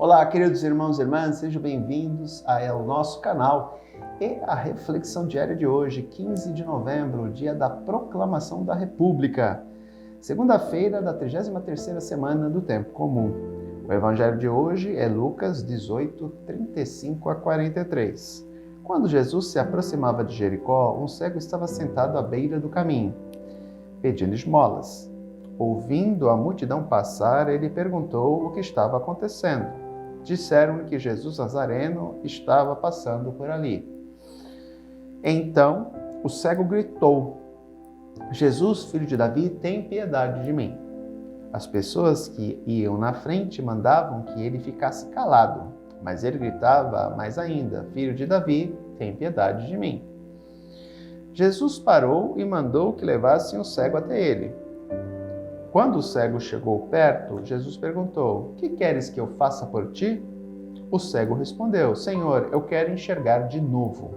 Olá, queridos irmãos e irmãs, sejam bem-vindos ao nosso canal e a reflexão diária de hoje, 15 de novembro, dia da Proclamação da República, segunda-feira da 33ª semana do Tempo Comum. O evangelho de hoje é Lucas 18, 35 a 43. Quando Jesus se aproximava de Jericó, um cego estava sentado à beira do caminho, pedindo esmolas. Ouvindo a multidão passar, ele perguntou o que estava acontecendo. Disseram-lhe que Jesus Nazareno estava passando por ali. Então o cego gritou: Jesus, filho de Davi, tem piedade de mim. As pessoas que iam na frente mandavam que ele ficasse calado, mas ele gritava mais ainda: Filho de Davi, tem piedade de mim. Jesus parou e mandou que levassem o cego até ele. Quando o cego chegou perto, Jesus perguntou: Que queres que eu faça por ti? O cego respondeu: Senhor, eu quero enxergar de novo.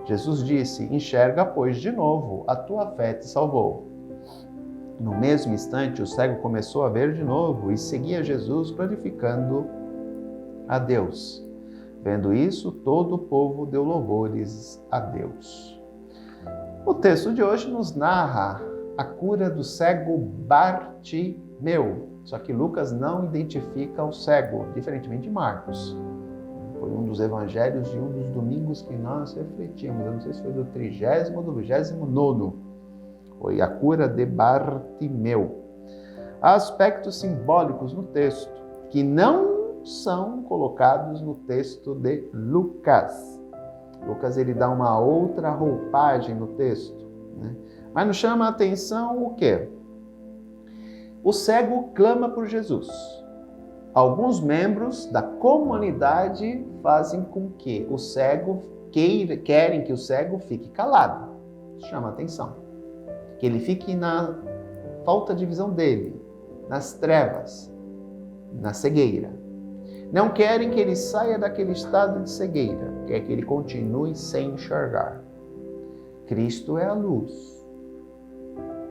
Jesus disse: Enxerga, pois, de novo, a tua fé te salvou. No mesmo instante, o cego começou a ver de novo e seguia Jesus, glorificando a Deus. Vendo isso, todo o povo deu louvores a Deus. O texto de hoje nos narra a cura do cego Bartimeu. Só que Lucas não identifica o cego, diferentemente de Marcos. Foi um dos evangelhos de um dos domingos que nós refletimos. Eu não sei se foi do 30º ou do 29º. Foi a cura de Bartimeu. Há aspectos simbólicos no texto que não são colocados no texto de Lucas. Lucas ele dá uma outra roupagem no texto, né? Mas nos chama a atenção o quê? O cego clama por Jesus. Alguns membros da comunidade fazem com que o cego querem que o cego fique calado. Chama a atenção. Que ele fique na falta de visão dele, nas trevas, na cegueira. Não querem que ele saia daquele estado de cegueira, quer que ele continue sem enxergar. Cristo é a luz.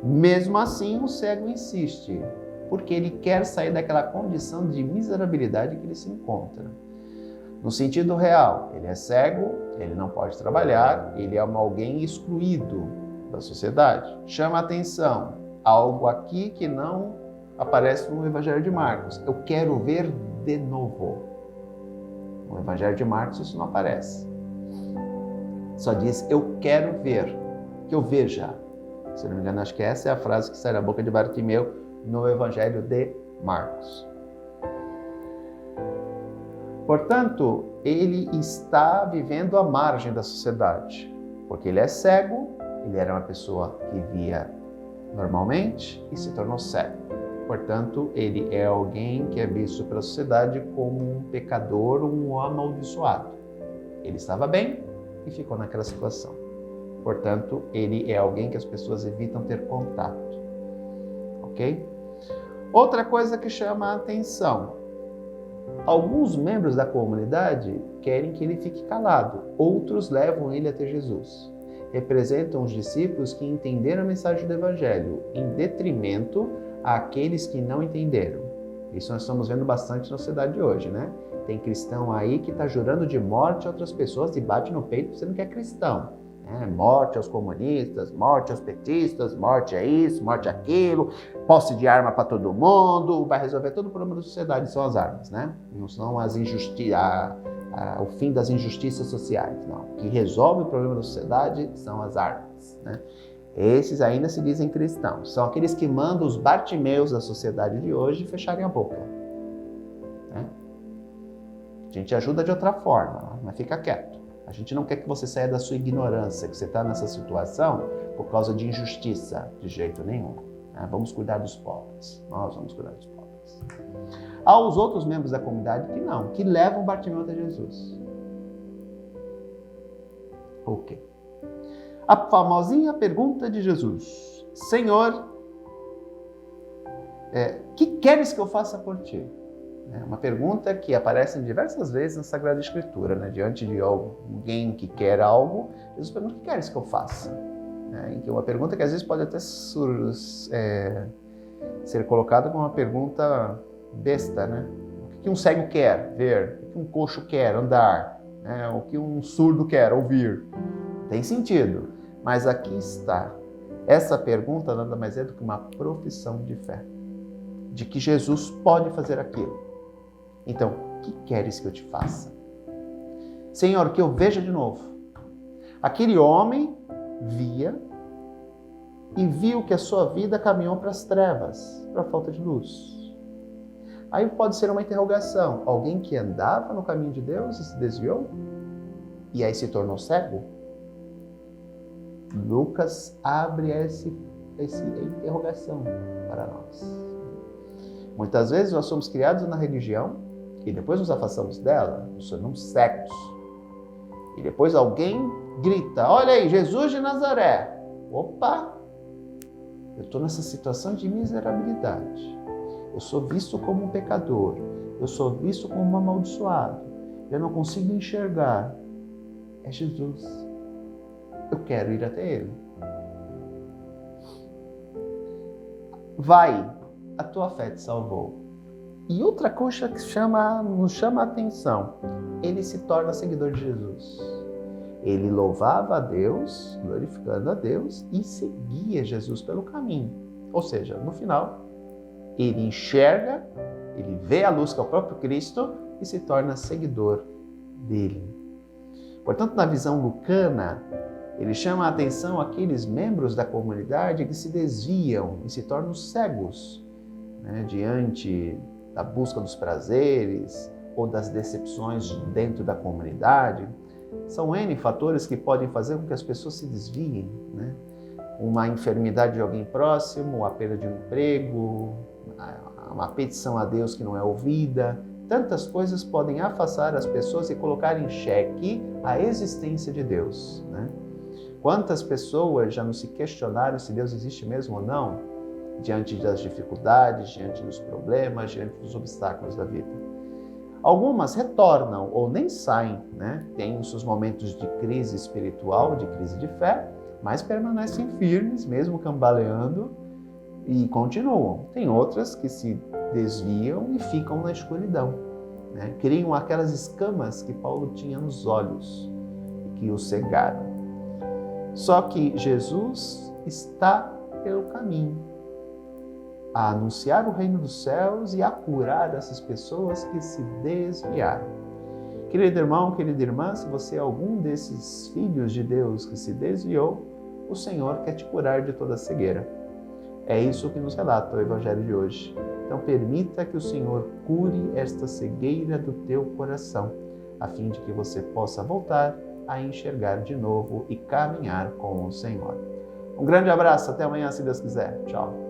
Mesmo assim, o cego insiste, porque ele quer sair daquela condição de miserabilidade que ele se encontra. No sentido real, ele é cego, ele não pode trabalhar, ele é alguém excluído da sociedade. Chama a atenção, algo aqui que não aparece no Evangelho de Marcos. Eu quero ver de novo. No Evangelho de Marcos isso não aparece. Só diz, eu quero ver, que eu veja. Se não me engano, acho que essa é a frase que sai da boca de Bartimeu no Evangelho de Marcos. Portanto, ele está vivendo à margem da sociedade, porque ele é cego, ele era uma pessoa que via normalmente e se tornou cego. Portanto, ele é alguém que é visto pela sociedade como um pecador, um amaldiçoado. Ele estava bem e ficou naquela situação. Portanto, ele é alguém que as pessoas evitam ter contato. Ok? Outra coisa que chama a atenção. Alguns membros da comunidade querem que ele fique calado. Outros levam ele até Jesus. Representam os discípulos que entenderam a mensagem do Evangelho, em detrimento àqueles que não entenderam. Isso nós estamos vendo bastante na sociedade de hoje, né? Tem cristão aí que está jurando de morte a outras pessoas e bate no peito dizendo que é cristão. Morte aos comunistas, morte aos petistas, morte a isso, morte aquilo, posse de arma para todo mundo, vai resolver todo o problema da sociedade, são as armas, né? Não são as o fim das injustiças sociais, não. O que resolve o problema da sociedade são as armas, né? Esses ainda se dizem cristãos, são aqueles que mandam os Bartimeus da sociedade de hoje fecharem a boca, né? A gente ajuda de outra forma, mas fica quieto. A gente não quer que você saia da sua ignorância, que você está nessa situação por causa de injustiça, de jeito nenhum. Vamos cuidar dos pobres. Nós vamos cuidar dos pobres. Há os outros membros da comunidade que não, que levam Bartimeu até Jesus. Ok. A famosinha pergunta de Jesus. Senhor, que queres que eu faça por ti? É uma pergunta que aparece diversas vezes na Sagrada Escritura, né? Diante de alguém que quer algo, Jesus pergunta: o que queres que eu faça? É uma pergunta que às vezes pode até ser colocada como uma pergunta besta, né? O que um cego quer ver, o que um coxo quer andar, né? O que um surdo quer ouvir. Tem sentido, mas aqui está. Essa pergunta nada mais é do que uma profissão de fé, de que Jesus pode fazer aquilo. Então, o que queres que eu te faça? Senhor, que eu veja de novo. Aquele homem via e viu que a sua vida caminhou para as trevas, para a falta de luz. Aí pode ser uma interrogação. Alguém que andava no caminho de Deus e se desviou? E aí se tornou cego? Lucas abre essa interrogação para nós. Muitas vezes nós somos criados na religião e depois nos afastamos dela, nos tornamos cegos. E depois alguém grita, olha aí, Jesus de Nazaré. Opa! Eu estou nessa situação de miserabilidade. Eu sou visto como um pecador. Eu sou visto como um amaldiçoado. Eu não consigo enxergar. É Jesus. Eu quero ir até Ele. Vai, a tua fé te salvou. E outra coisa que nos chama a atenção, ele se torna seguidor de Jesus. Ele louvava a Deus, glorificando a Deus, e seguia Jesus pelo caminho. Ou seja, no final, ele enxerga, ele vê a luz que é o próprio Cristo e se torna seguidor dele. Portanto, na visão lucana, ele chama a atenção aqueles membros da comunidade que se desviam e se tornam cegos, né, diante da busca dos prazeres ou das decepções dentro da comunidade. São N fatores que podem fazer com que as pessoas se desviem, né? Uma enfermidade de alguém próximo, a perda de um emprego, uma petição a Deus que não é ouvida. Tantas coisas podem afastar as pessoas e colocar em xeque a existência de Deus, né? Quantas pessoas já não se questionaram se Deus existe mesmo ou não, diante das dificuldades, diante dos problemas, diante dos obstáculos da vida? Algumas retornam ou nem saem, né? Tem os seus momentos de crise espiritual, de crise de fé, mas permanecem firmes, mesmo cambaleando, e continuam. Tem outras que se desviam e ficam na escuridão, né? Criam aquelas escamas que Paulo tinha nos olhos e que o cegaram. Só que Jesus está pelo caminho a anunciar o reino dos céus e a curar essas pessoas que se desviaram. Querido irmão, querida irmã, se você é algum desses filhos de Deus que se desviou, o Senhor quer te curar de toda cegueira. É isso que nos relata o Evangelho de hoje. Então permita que o Senhor cure esta cegueira do teu coração, a fim de que você possa voltar a enxergar de novo e caminhar com o Senhor. Um grande abraço, até amanhã, se Deus quiser. Tchau.